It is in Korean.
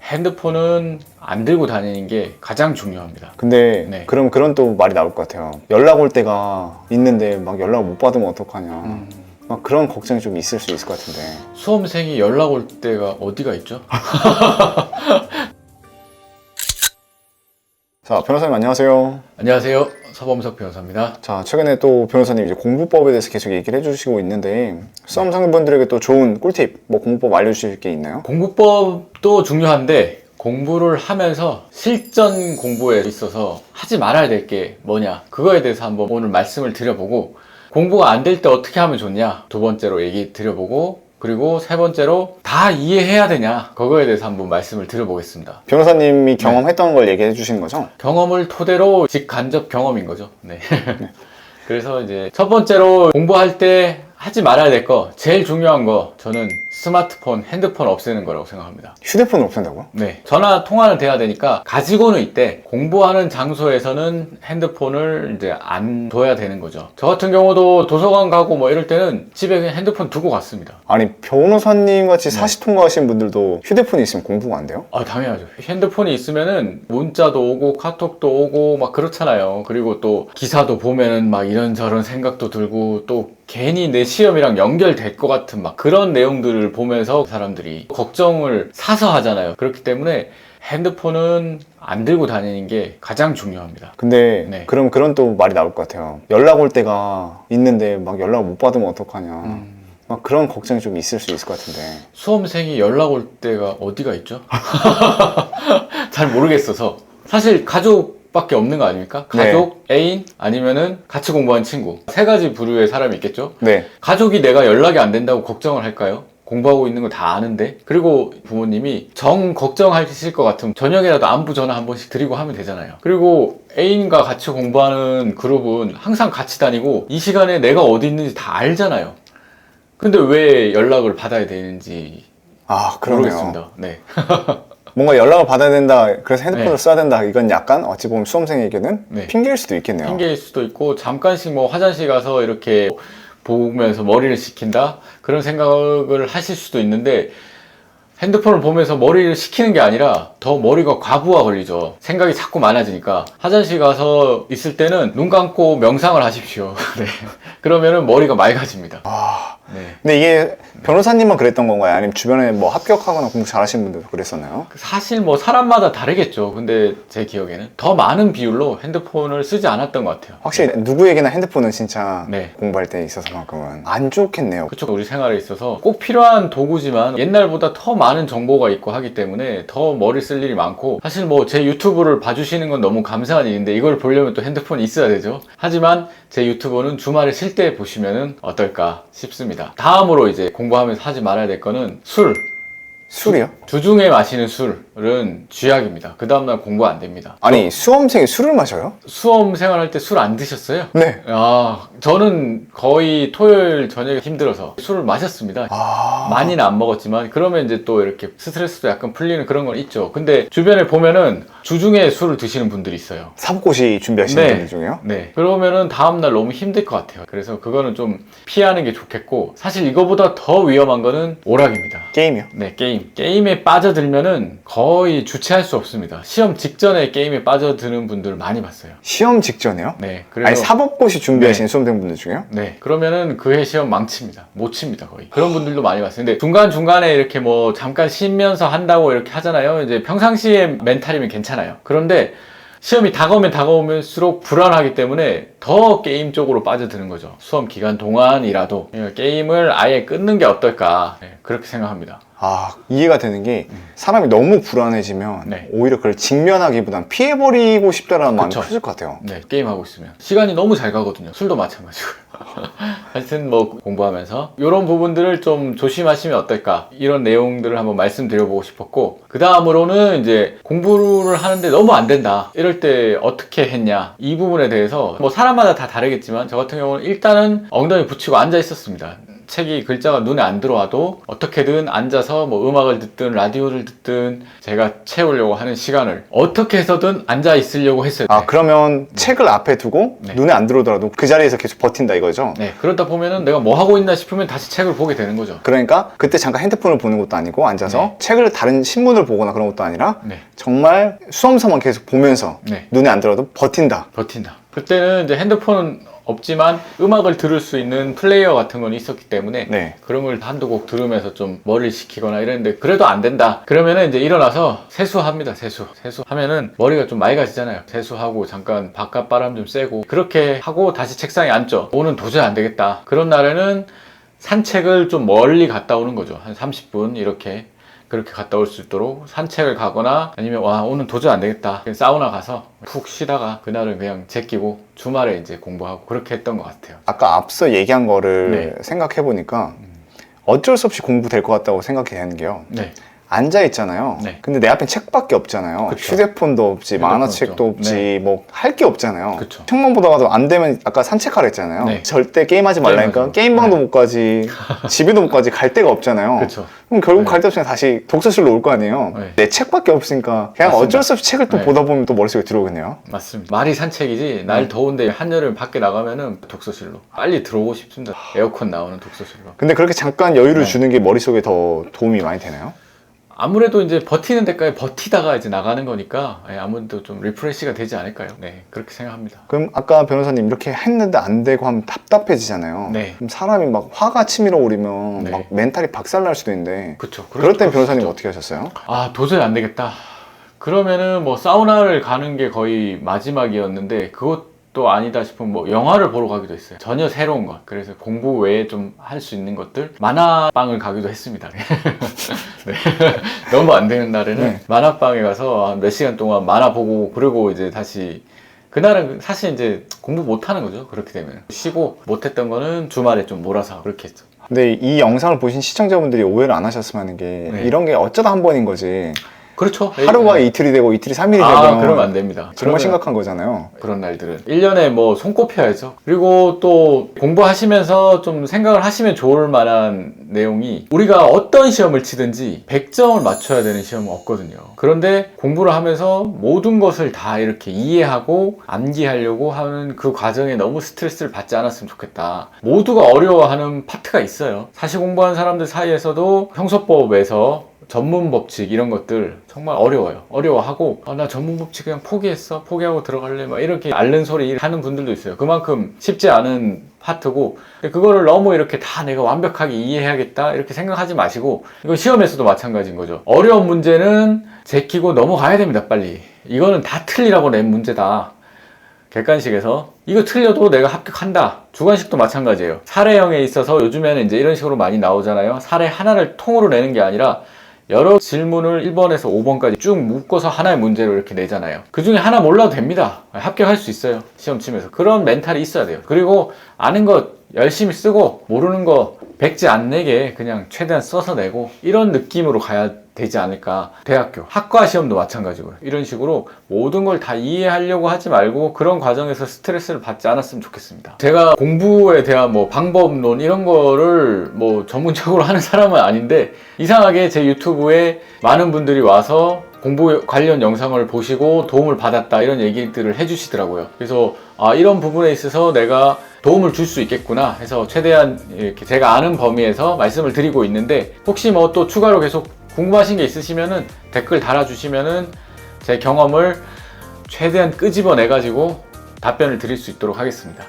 핸드폰은 안 들고 다니는 게 가장 중요합니다. 근데 네. 그럼 그런 또 말이 나올 것 같아요. 연락 올 때가 있는데 막 연락 못 받으면 어떡하냐. 막 그런 걱정이 좀 있을 수 있을 것 같은데. 수험생이 연락 올 때가 어디가 있죠? 자, 변호사님 안녕하세요. 안녕하세요. 서범석 변호사입니다. 자, 최근에 또 변호사님 이제 공부법에 대해서 계속 얘기를 해주시고 있는데 수험생분들에게 또 좋은 꿀팁, 뭐 공부법 알려주실 게 있나요? 공부법도 중요한데 공부를 하면서 실전 공부에 있어서 하지 말아야 될 게 뭐냐, 그거에 대해서 한번 오늘 말씀을 드려보고, 공부가 안 될 때 어떻게 하면 좋냐 두 번째로 얘기 드려보고, 그리고 세 번째로 다 이해해야 되냐, 그거에 대해서 한번 말씀을 드려보겠습니다. 변호사님이 경험했던 걸 얘기해 주시는 거죠? 경험을 토대로 직간접 경험인 거죠. 네. 그래서 이제 첫 번째로 공부할 때 하지 말아야 될 거, 제일 중요한 거, 저는 스마트폰, 핸드폰 없애는 거라고 생각합니다. 휴대폰을 없앤다고요? 네. 전화 통화는 돼야 되니까 가지고는 있대. 공부하는 장소에서는 핸드폰을 이제 안 둬야 되는 거죠. 저 같은 경우도 도서관 가고 뭐 이럴 때는 집에 그냥 핸드폰 두고 갔습니다. 아니, 변호사님 같이 사시 통과하신 분들도 휴대폰이 있으면 공부가 안 돼요? 아, 당연하죠. 핸드폰이 있으면은 문자도 오고 카톡도 오고 막 그렇잖아요. 그리고 또 기사도 보면은 막 이런저런 생각도 들고, 또 괜히 내 시험이랑 연결될 것 같은 막 그런 내용들을 보면서 사람들이 걱정을 사서 하잖아요. 그렇기 때문에 핸드폰은 안 들고 다니는 게 가장 중요합니다. 근데 네. 그럼 그런 또 말이 나올 것 같아요. 연락 올 때가 있는데 막 연락 못 받으면 어떡하냐. 막 그런 걱정이 좀 있을 수 있을 것 같은데. 수험생이 연락 올 때가 어디가 있죠? 잘 모르겠어서. 사실 가족밖에 없는 거 아닙니까? 가족, 애인, 아니면은 같이 공부한 친구. 세 가지 부류의 사람이 있겠죠? 네. 가족이 내가 연락이 안 된다고 걱정을 할까요? 공부하고 있는 거 다 아는데. 그리고 부모님이 정 걱정하실 것 같으면 저녁에라도 안부 전화 한 번씩 드리고 하면 되잖아요. 그리고 애인과 같이 공부하는 그룹은 항상 같이 다니고 이 시간에 내가 어디 있는지 다 알잖아요. 근데 왜 연락을 받아야 되는지 아, 그러네요. 모르겠습니다. 네. 뭔가 연락을 받아야 된다, 그래서 핸드폰을 네. 써야 된다, 이건 약간 어찌 보면 수험생에게는 네. 핑계일 수도 있겠네요. 핑계일 수도 있고, 잠깐씩 뭐 화장실 가서 이렇게 보면서 머리를 식힌다? 그런 생각을 하실 수도 있는데, 핸드폰을 보면서 머리를 식히는 게 아니라 더 머리가 과부하 걸리죠. 생각이 자꾸 많아지니까. 화장실 가서 있을 때는 눈 감고 명상을 하십시오. 네. 그러면은 머리가 맑아집니다. 네. 근데 이게 변호사님만 그랬던 건가요? 아니면 주변에 뭐 합격하거나 공부 잘하시는 분들도 그랬었나요? 사실 뭐 사람마다 다르겠죠. 근데 제 기억에는 더 많은 비율로 핸드폰을 쓰지 않았던 것 같아요. 확실히 누구에게나 핸드폰은 진짜 네. 공부할 때 있어서만큼은 안 좋겠네요. 그쵸. 우리 생활에 있어서 꼭 필요한 도구지만 옛날보다 더 많은 정보가 있고 하기 때문에 더 머리 쓸 일이 많고, 사실 뭐 제 유튜브를 봐주시는 건 너무 감사한 일인데 이걸 보려면 또 핸드폰이 있어야 되죠. 하지만 제 유튜브는 주말에 쉴 때 보시면 어떨까 싶습니다. 다음으로 이제 공부하면서 하지 말아야 될 거는 술이요? 주중에 마시는 술은 쥐약입니다. 그 다음날 공부 안 됩니다. 아니, 수험생이 술을 마셔요? 수험 생활할 때 술 안 드셨어요? 네. 아, 저는 거의 토요일 저녁에 힘들어서 술을 마셨습니다. 많이는 안 먹었지만, 그러면 이제 또 이렇게 스트레스도 약간 풀리는 그런 건 있죠. 근데 주변에 보면은 주중에 술을 드시는 분들이 있어요. 사법고시 준비하시는 네. 분들 중에요? 네. 그러면은 다음날 너무 힘들 것 같아요. 그래서 그거는 좀 피하는 게 좋겠고, 사실 이거보다 더 위험한 거는 오락입니다. 게임이요? 네, 게임에 빠져들면은 거의 주체할 수 없습니다. 시험 직전에 게임에 빠져드는 분들 많이 봤어요. 시험 직전에요? 네, 그래서 아니, 사법고시 준비하시는 수험생분들 중에요? 네, 그러면은 그 해 시험 망칩니다. 못 칩니다, 거의. 그런 분들도 많이 봤어요. 근데 중간중간에 이렇게 뭐 잠깐 쉬면서 한다고 이렇게 하잖아요. 이제 평상시에 멘탈이면 괜찮아요. 그런데 시험이 다가오면 다가오면수록 불안하기 때문에 더 게임 쪽으로 빠져드는 거죠. 수험 기간 동안이라도 게임을 아예 끊는 게 어떨까, 네, 그렇게 생각합니다. 아, 이해가 되는 게 사람이 너무 불안해지면 네. 오히려 그걸 직면하기보단 피해버리고 싶다라는 마음이 그쵸. 커질 것 같아요. 네, 게임하고 있으면 시간이 너무 잘 가거든요. 술도 마찬가지고요. 하여튼 뭐 공부하면서 이런 부분들을 좀 조심하시면 어떨까, 이런 내용들을 한번 말씀드려보고 싶었고, 그 다음으로는 이제 공부를 하는데 너무 안 된다, 이럴 때 어떻게 했냐, 이 부분에 대해서 뭐 사람마다 다 다르겠지만 저 같은 경우는 일단은 엉덩이 붙이고 앉아 있었습니다. 책이 글자가 눈에 안 들어와도 어떻게든 앉아서 뭐 음악을 듣든 라디오를 듣든 제가 채우려고 하는 시간을 어떻게 해서든 앉아 있으려고 했어요. 아, 그러면 책을 앞에 두고 네. 눈에 안 들어오더라도 그 자리에서 계속 버틴다 이거죠? 네, 그러다 보면은 내가 뭐 하고 있나 싶으면 다시 책을 보게 되는 거죠. 그러니까 그때 잠깐 핸드폰을 보는 것도 아니고 앉아서 네. 책을 다른 신문을 보거나 그런 것도 아니라 네. 정말 수험서만 계속 보면서 네. 눈에 안 들어도 버틴다. 버틴다. 그때는 이제 핸드폰은 없지만 음악을 들을 수 있는 플레이어 같은 건 있었기 때문에 네. 그런 걸 한두 곡 들으면서 좀 머리를 식히거나 이랬는데 그래도 안 된다. 그러면은 이제 일어나서 세수합니다. 세수하면은 머리가 좀 맑아지잖아요. 세수하고 잠깐 바깥 바람 좀 쐬고 그렇게 하고 다시 책상에 앉죠. 오늘 도저히 안 되겠다. 그런 날에는 산책을 좀 멀리 갔다 오는 거죠. 한 30분 이렇게. 그렇게 갔다 올 수 있도록 산책을 가거나 아니면 와 오늘 도저히 안 되겠다 그냥 사우나 가서 푹 쉬다가 그날은 그냥 제끼고 주말에 이제 공부하고 그렇게 했던 것 같아요. 아까 앞서 얘기한 거를 생각해 보니까 어쩔 수 없이 공부될 것 같다고 생각이 되는 게요. 네. 앉아 있잖아요. 네. 근데 내 앞엔 책밖에 없잖아요. 그쵸. 휴대폰도 없지, 휴대폰 만화책도 없죠. 없지, 네. 뭐 할 게 없잖아요. 그쵸. 책만 보다가도 안 되면 아까 산책하라 했잖아요. 네. 절대 게임하지 말라니까 게임하지 마. 게임방도 네. 못 가지, 집에도 못 가지, 갈 데가 없잖아요. 그렇죠. 그럼 결국 네. 갈 데 없으면 다시 독서실로 올 거 아니에요. 네. 내 책밖에 없으니까 그냥 맞습니다. 어쩔 수 없이 책을 또 네. 보다 보면 또 머릿속에 들어오겠네요. 맞습니다. 말이 산책이지 날 더운데 한여름 밖에 나가면은 독서실로 빨리 들어오고 싶습니다. 에어컨 나오는 독서실로. 근데 그렇게 잠깐 여유를 네. 주는 게 머릿속에 더 도움이 많이 되나요? 아무래도 이제 버티는 데까지 버티다가 이제 나가는 거니까 아무래도 좀 리프레시가 되지 않을까요? 네, 그렇게 생각합니다. 그럼 아까 변호사님 이렇게 했는데 안 되고 하면 답답해지잖아요. 네. 그럼 사람이 막 화가 치밀어 오르면 네. 막 멘탈이 박살날 수도 있는데 그렇죠. 그럴 땐 변호사님 어떻게 하셨어요? 아 도저히 안 되겠다. 그러면은 뭐 사우나를 가는 게 거의 마지막이었는데 그것도 아니다 싶으면 뭐 영화를 보러 가기도 했어요. 전혀 새로운 것. 그래서 공부 외에 좀 할 수 있는 것들 만화방을 가기도 했습니다. 네. 너무 안 되는 날에는 네. 만화방에 가서 몇 시간 동안 만화 보고 그러고 이제 다시 그날은 사실 이제 공부 못 하는 거죠. 그렇게 되면 쉬고 못했던 거는 주말에 좀 몰아서 하고 그렇게 했죠. 근데 이 영상을 보신 시청자분들이 오해를 안 하셨으면 하는 게 네. 이런 게 어쩌다 한 번인 거지. 그렇죠. 하루가 이틀이 되고 이틀이 3일이 되면 아 그러면 안 됩니다. 정말 그러면 심각한 거잖아요. 그런 날들은 1년에 뭐 손꼽혀야죠. 그리고 또 공부하시면서 좀 생각을 하시면 좋을 만한 내용이 우리가 어떤 시험을 치든지 100점을 맞춰야 되는 시험은 없거든요. 그런데 공부를 하면서 모든 것을 다 이렇게 이해하고 암기하려고 하는 그 과정에 너무 스트레스를 받지 않았으면 좋겠다. 모두가 어려워하는 파트가 있어요. 사실 공부하는 사람들 사이에서도 형소법에서 전문 법칙 이런 것들 정말 어려워요. 어려워하고 나 전문 법칙 그냥 포기했어. 포기하고 들어갈래. 막 이렇게 앓는 소리 하는 분들도 있어요. 그만큼 쉽지 않은 파트고 그거를 너무 이렇게 다 내가 완벽하게 이해해야겠다 이렇게 생각하지 마시고 이거 시험에서도 마찬가지인 거죠. 어려운 문제는 제끼고 넘어가야 됩니다. 빨리. 이거는 다 틀리라고 낸 문제다. 객관식에서 이거 틀려도 내가 합격한다. 주관식도 마찬가지예요. 사례형에 있어서 요즘에는 이제 이런 식으로 많이 나오잖아요. 사례 하나를 통으로 내는 게 아니라 여러 질문을 1번에서 5번까지 쭉 묶어서 하나의 문제로 이렇게 내잖아요. 그 중에 하나 몰라도 됩니다. 합격할 수 있어요. 시험 치면서. 그런 멘탈이 있어야 돼요. 그리고 아는 거 열심히 쓰고 모르는 거 백지 안 내게 그냥 최대한 써서 내고 이런 느낌으로 가야 되지 않을까. 대학교, 학과 시험도 마찬가지고요. 이런 식으로 모든 걸 다 이해하려고 하지 말고 그런 과정에서 스트레스를 받지 않았으면 좋겠습니다. 제가 공부에 대한 뭐 방법론 이런 거를 뭐 전문적으로 하는 사람은 아닌데 이상하게 제 유튜브에 많은 분들이 와서 공부 관련 영상을 보시고 도움을 받았다 이런 얘기들을 해주시더라고요. 그래서 이런 부분에 있어서 내가 도움을 줄 수 있겠구나 해서 최대한 이렇게 제가 아는 범위에서 말씀을 드리고 있는데 혹시 뭐 또 추가로 계속 궁금하신 게 있으시면은 댓글 달아주시면은 제 경험을 최대한 끄집어내 가지고 답변을 드릴 수 있도록 하겠습니다.